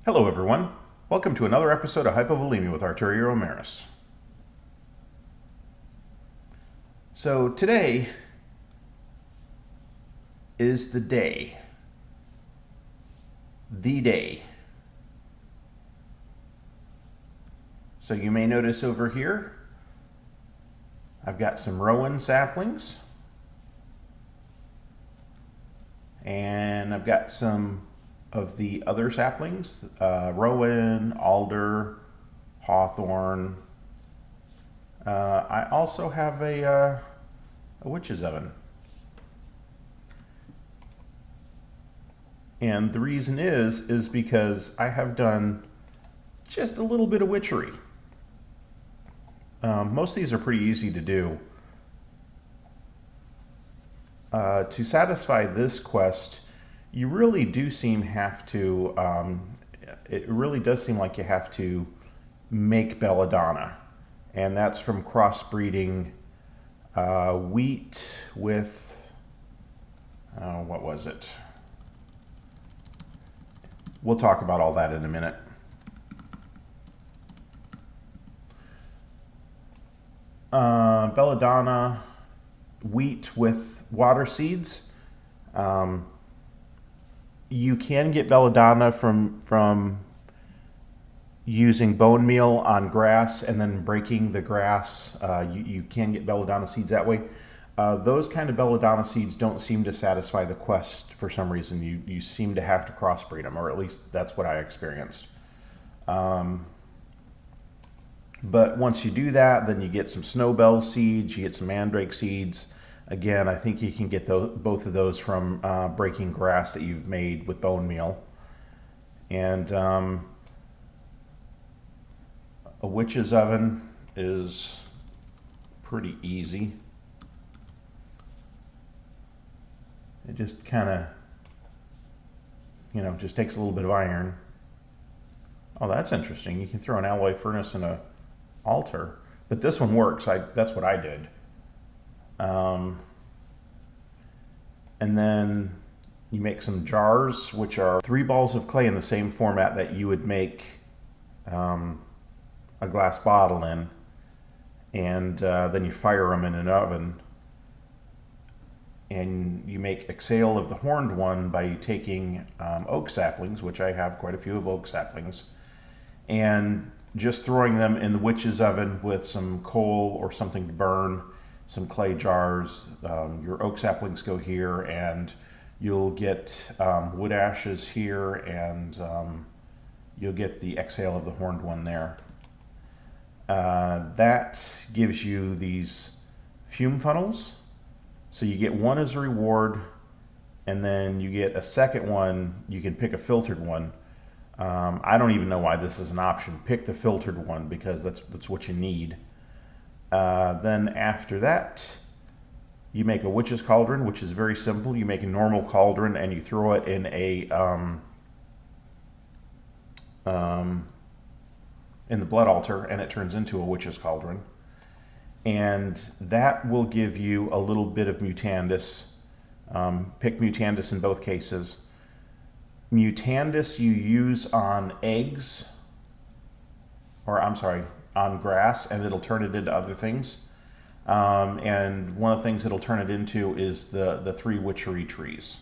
Hello everyone, welcome to another episode of Hypovolemia with Arturio. So today is the day. So you may notice over here, I've got some rowan saplings, and I've got some of the other saplings, rowan, alder, hawthorn. I also have a witch's oven. And the reason is because I have done just a little bit of witchery. Most of these are pretty easy to do. To satisfy this quest, you really do have to, it really does seem like you have to make belladonna. And that's from crossbreeding wheat with, what was it? We'll talk about all that in a minute. Belladonna, wheat with water seeds. You can get belladonna from using bone meal on grass and then breaking the grass. You can get belladonna seeds that way. Those kind of belladonna seeds don't seem to satisfy the quest for some reason. You seem to have to crossbreed them, or at least that's what I experienced. But once you do that, then you get some snowbell seeds, you get some mandrake seeds. Again, I think you can get both of those from breaking grass that you've made with bone meal. And a witch's oven is pretty easy. It just kind of, just takes a little bit of iron. Oh, that's interesting. You can throw an alloy furnace in a altar, but this one works. That's what I did. And then you make some jars, which are 3 balls of clay in the same format that you would make a glass bottle in, and then you fire them in an oven. And you make exhale of the horned one by taking oak saplings, which I have quite a few of oak saplings, and just throwing them in the witch's oven with some coal or something to burn, some clay jars. Your oak saplings go here, and you'll get wood ashes here, and you'll get the exhale of the horned one there. That gives you these fume funnels. So you get one as a reward, and then you get a second one. You can pick a filtered one. I don't even know why this is an option. Pick the filtered one because that's what you need. Then after that, you make a witch's cauldron, which is very simple. You make a normal cauldron and you throw it in in the blood altar, and it turns into a witch's cauldron. And that will give you a little bit of mutandis. Pick mutandis in both cases. Mutandis you use on eggs, or I'm sorry, on grass, and it'll turn it into other things. And one of the things it'll turn it into is the 3 witchery trees.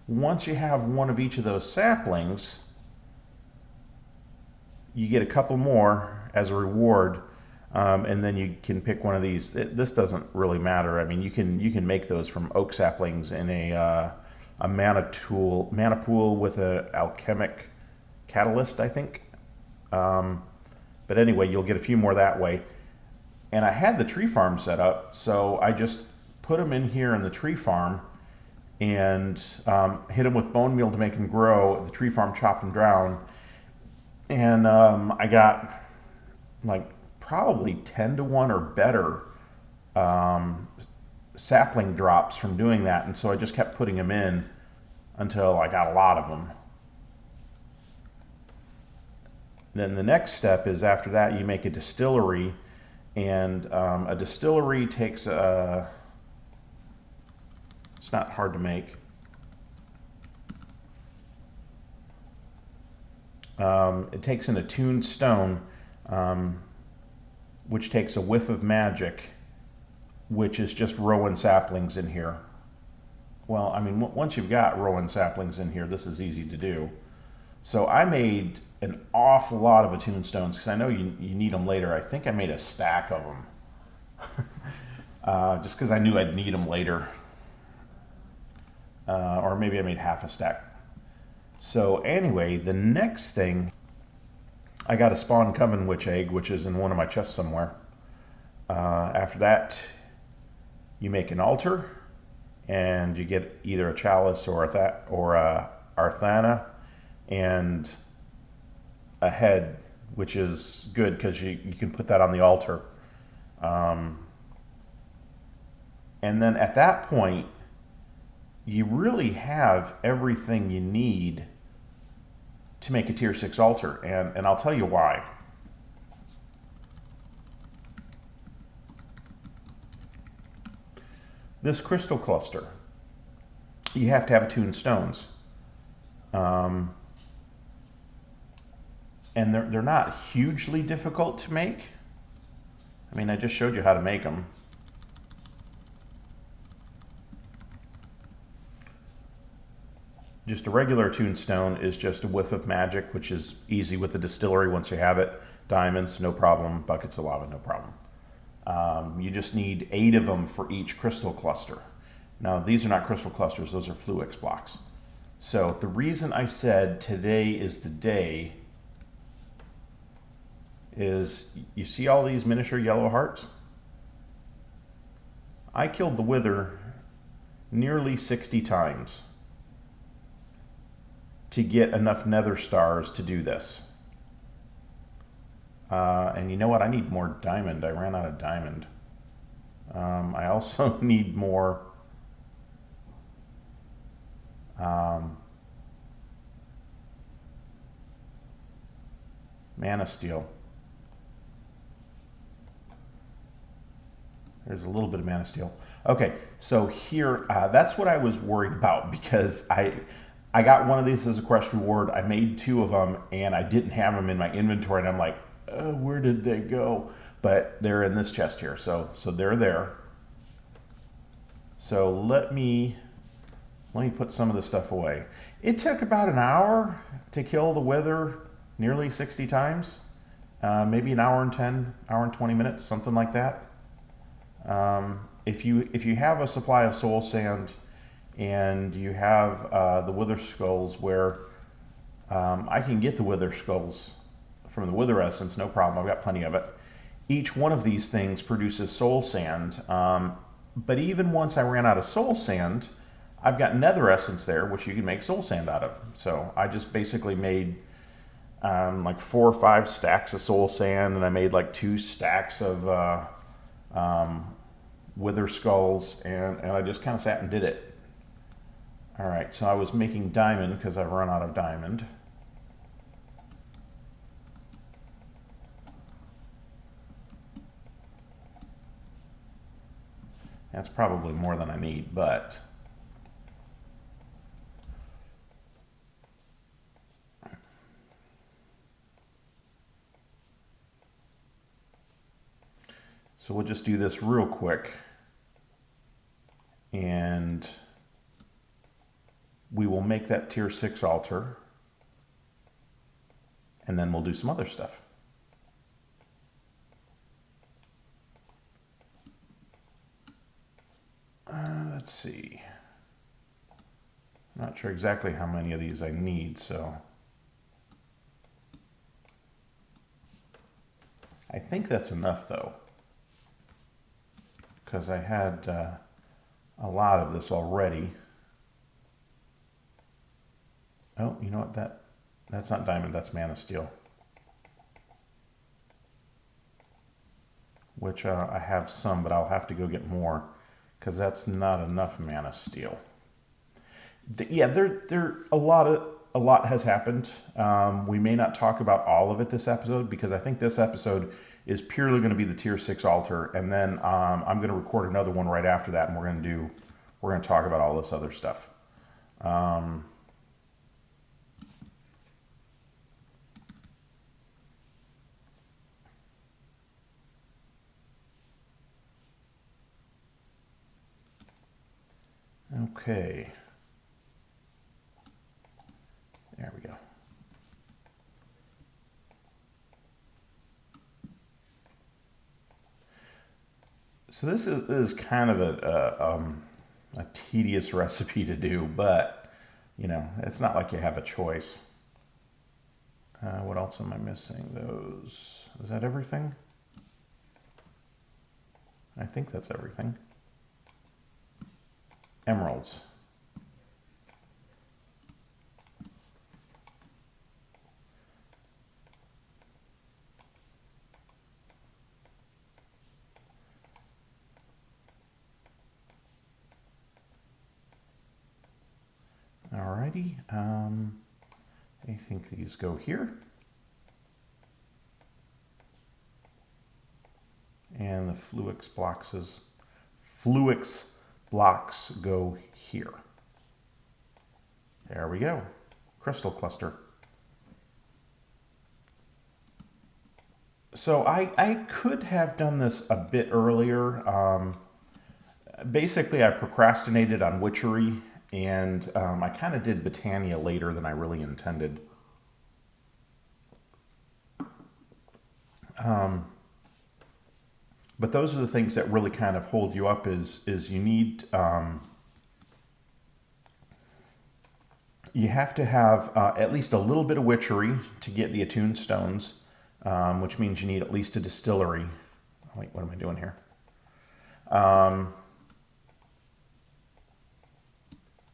Once you have one of each of those saplings, you get a couple more as a reward. And then you can pick one of these. This doesn't really matter. I mean, you can make those from oak saplings in a mana pool with an alchemic catalyst, I think. But anyway, you'll get a few more that way. And I had the tree farm set up, so I just put them in here in the tree farm and hit them with bone meal to make them grow. The tree farm chopped them down, and I got like probably 10 to 1 or better sapling drops from doing that, and so I just kept putting them in until I got a lot of them. Then the next step is, after that, you make a distillery, and a distillery takes it's not hard to make. It takes an attuned stone, which takes a whiff of magic, which is just rowan saplings in here. Well, I mean, once you've got rowan saplings in here, this is easy to do. So I made an awful lot of attuned stones because I know you need them later. I think I made a stack of them just because I knew I'd need them later. Or maybe I made half a stack. So anyway, the next thing, I got a spawn coven witch egg, which is in one of my chests somewhere. After that, you make an altar, and you get either a chalice or a Arthana, and a head, which is good because you can put that on the altar. And then at that point, you really have everything you need to make a tier 6 altar, and I'll tell you why. This crystal cluster, you have to have attuned stones. And they're not hugely difficult to make. I mean, I just showed you how to make them. Just a regular attuned stone is just a whiff of magic, which is easy with the distillery once you have it. Diamonds, no problem. Buckets of lava, no problem. You just need 8 of them for each crystal cluster. Now, these are not crystal clusters, those are Fluix blocks. So the reason I said today is the day is, you see all these miniature yellow hearts? I killed the Wither nearly 60 times to get enough nether stars to do this. And you know what? I need more diamond. I ran out of diamond. I also need more mana steel. There's a little bit of mana steel. Okay, so here, that's what I was worried about, because I got one of these as a quest reward. I made 2 of them, and I didn't have them in my inventory, and I'm like, where did they go? But they're in this chest here, so they're there. So let me put some of this stuff away. It took about an hour to kill the Wither nearly 60 times. Maybe an hour and 10, hour and 20 minutes, something like that. If you have a supply of soul sand and you have the Wither skulls, where I can get the Wither skulls from the Wither essence, no problem. I've got plenty of it. Each one of these things produces soul sand. But even once I ran out of soul sand, I've got nether essence there, which you can make soul sand out of. So I just basically made like 4 or 5 stacks of soul sand, and I made like 2 stacks of Wither skulls, and I just kind of sat and did it. All right, so I was making diamond because I've run out of diamond. That's probably more than I need, but so we'll just do this real quick, and we will make that tier 6 altar, and then we'll do some other stuff. Let's see. I'm not sure exactly how many of these I need, so I think that's enough, though, because I had a lot of this already. Oh, you know what? That's not diamond, that's mana steel, which I have some, but I'll have to go get more, because that's not enough mana steel. Yeah, a lot has happened. We may not talk about all of it this episode, because I think this episode is purely going to be the tier 6 altar, and then I'm going to record another one right after that, and we're going to talk about all this other stuff. Okay. There we go. So this is kind of a tedious recipe to do, but you know, it's not like you have a choice. What else am I missing? Those, is that everything? I think that's everything. Emeralds. Alrighty, I think these go here. And the Fluix blocks go here. There we go. Crystal cluster. So I could have done this a bit earlier. Basically, I procrastinated on Witchery, and I kind of did Botania later than I really intended. But those are the things that really kind of hold you up is you need, you have to have at least a little bit of Witchery to get the attuned stones, which means you need at least a distillery. Wait, what am I doing here?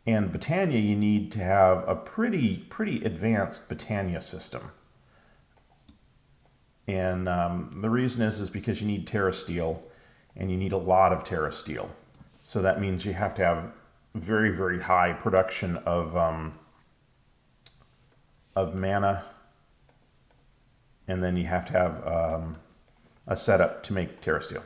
And Botania, you need to have a pretty advanced Botania system. And the reason is because you need Terra Steel, and you need a lot of Terra Steel. So that means you have to have very high production of mana, and then you have to have a setup to make Terra Steel.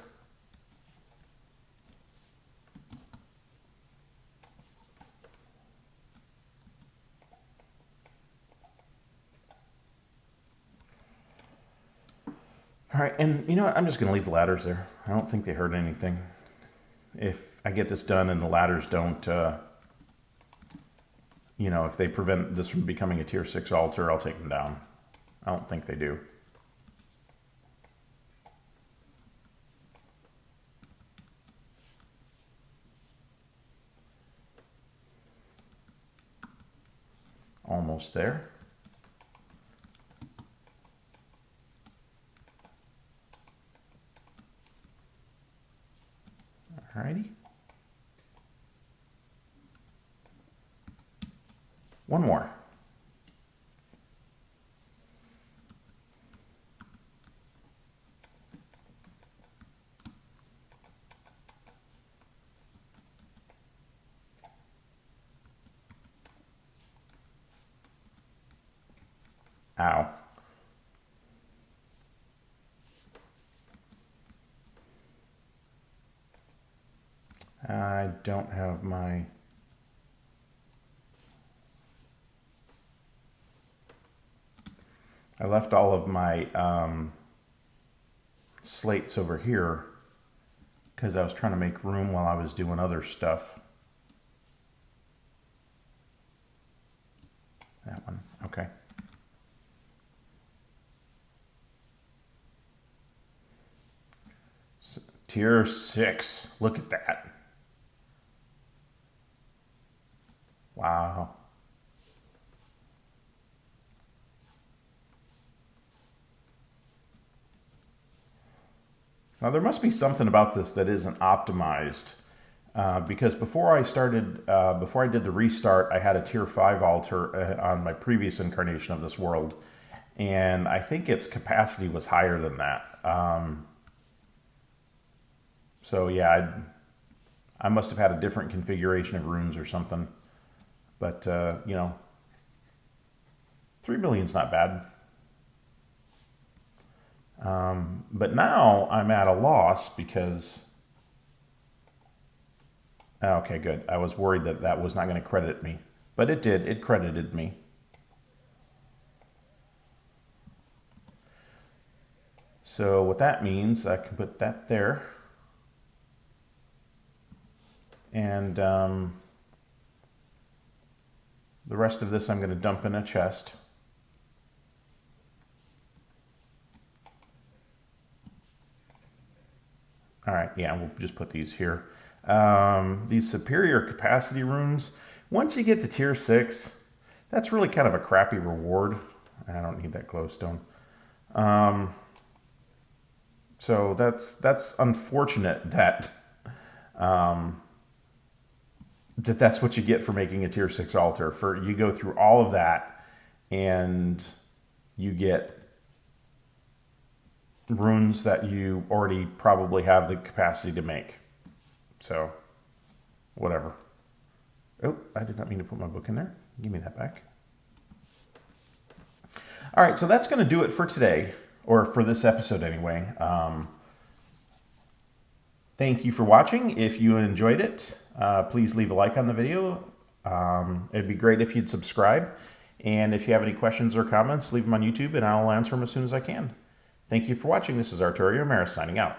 All right, and you know what? I'm just going to leave the ladders there. I don't think they hurt anything. If I get this done and the ladders don't, you know, if they prevent this from becoming a tier 6 altar, I'll take them down. I don't think they do. Almost there. Alrighty. One more. Ow. I don't have my... I left all of my slates over here because I was trying to make room while I was doing other stuff. That one, okay. So, tier 6, look at that. Wow. Now there must be something about this that isn't optimized because before I did the restart, I had a tier 5 altar on my previous incarnation of this world, and I think its capacity was higher than that. So yeah, I must have had a different configuration of rooms or something. But, you know, 3 million's not bad. But now I'm at a loss because... Okay, good. I was worried that that was not going to credit me. But it did. It credited me. So what that means, I can put that there. And... The rest of this I'm going to dump in a chest. All right, yeah, we'll just put these here. These superior capacity runes, once you get to tier 6, that's really kind of a crappy reward. I don't need that glowstone. So that's unfortunate that that's what you get for making a tier 6 altar. You go through all of that and you get runes that you already probably have the capacity to make. So, whatever. Oh, I did not mean to put my book in there. Give me that back. All right, so that's going to do it for today, or for this episode anyway. Thank you for watching. If you enjoyed it, please leave a like on the video. It'd be great if you'd subscribe. And if you have any questions or comments, leave them on YouTube and I'll answer them as soon as I can. Thank you for watching. This is Arturio signing out.